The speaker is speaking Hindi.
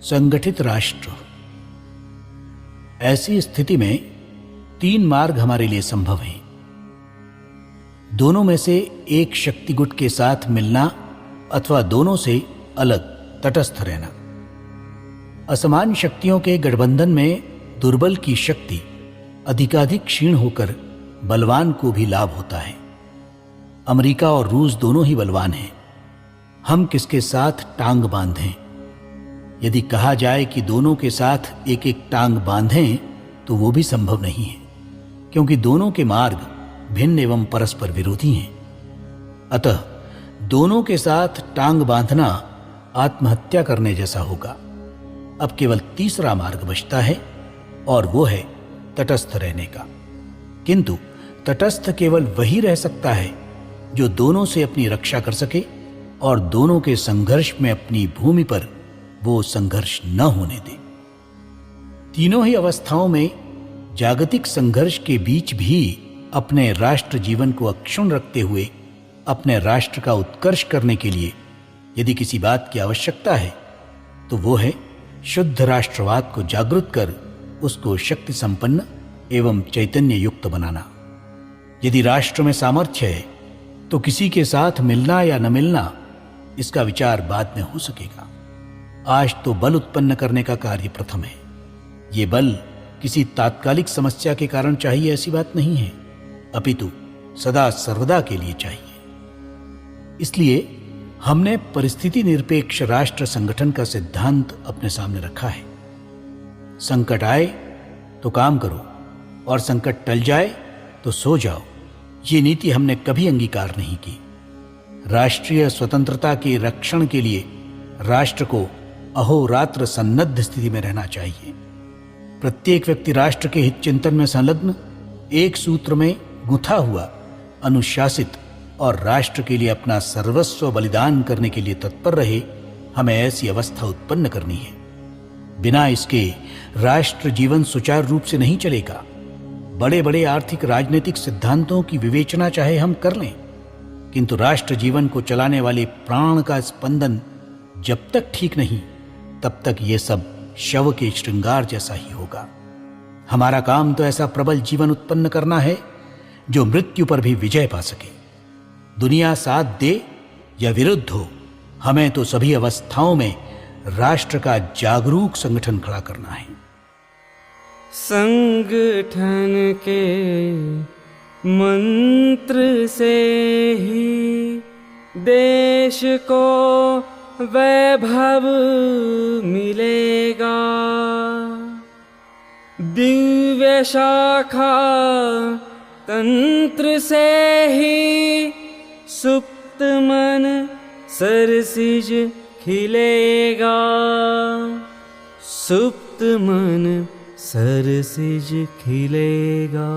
संगठित राष्ट्र। ऐसी स्थिति में 3 मार्ग हमारे लिए संभव हैं। दोनों में से एक शक्ति गुट के साथ मिलना अथवा दोनों से अलग तटस्थ रहना। असमान शक्तियों के गठबंधन में दुर्बल की शक्ति अधिकाधिक क्षीण होकर बलवान को भी लाभ होता है। अमेरिका और रूस दोनों ही बलवान हैं। हम किसके साथ टांग बांधें? यदि कहा जाए कि दोनों के साथ एक एक टांग बांधें तो वो भी संभव नहीं है, क्योंकि दोनों के मार्ग भिन्न एवं परस्पर विरोधी हैं। अतः दोनों के साथ टांग बांधना आत्महत्या करने जैसा होगा। अब केवल तीसरा मार्ग बचता है और वो है तटस्थ रहने का। किंतु तटस्थ केवल वही रह सकता है जो दोनों से अपनी रक्षा कर सके और दोनों के संघर्ष में अपनी भूमि पर वो संघर्ष न होने दे। तीनों ही अवस्थाओं में जागतिक संघर्ष के बीच भी अपने राष्ट्र जीवन को अक्षुण्ण रखते हुए अपने राष्ट्र का उत्कर्ष करने के लिए यदि किसी बात की आवश्यकता है तो वो है शुद्ध राष्ट्रवाद को जागृत कर उसको शक्ति संपन्न एवं चैतन्य युक्त बनाना। यदि राष्ट्र में सामर्थ्य है तो किसी के साथ मिलना या न मिलना इसका विचार बाद में हो सकेगा। आज तो बल उत्पन्न करने का कार्य प्रथम है। ये बल किसी तात्कालिक समस्या के कारण चाहिए ऐसी बात नहीं है, अपितु सदा सर्वदा के लिए चाहिए। इसलिए हमने परिस्थिति निरपेक्ष राष्ट्र संगठन का सिद्धांत अपने सामने रखा है। संकट आए तो काम करो और संकट टल जाए तो सो जाओ, ये नीति हमने कभी अंगीकार नहीं की। राष्ट्रीय स्वतंत्रता के रक्षण के लिए राष्ट्र को अहोरात्र सन्नद्ध स्थिति में रहना चाहिए। प्रत्येक व्यक्ति राष्ट्र के हित चिंतन में संलग्न, एक सूत्र में गुंथा हुआ, अनुशासित और राष्ट्र के लिए अपना सर्वस्व बलिदान करने के लिए तत्पर रहे। हमें ऐसी अवस्था उत्पन्न करनी है। बिना इसके राष्ट्र जीवन सुचारू रूप से नहीं चलेगा। बड़े बड़े आर्थिक राजनीतिक सिद्धांतों की विवेचना चाहे हम कर लें, किंतु राष्ट्र जीवन को चलाने वाले प्राण का स्पंदन जब तक ठीक नहीं तब तक ये सब शव के श्रृंगार जैसा ही होगा। हमारा काम तो ऐसा प्रबल जीवन उत्पन्न करना है जो मृत्यु पर भी विजय पा सके। दुनिया साथ दे या विरुद्ध हो, हमें तो सभी अवस्थाओं में राष्ट्र का जागरूक संगठन खड़ा करना है। संगठन के मंत्र से ही देश को वैभव मिलेगा। दिव्य शाखा तंत्र से ही सुप्त मन सरसिज खिलेगा। सुप्त मन सरसिज खिलेगा।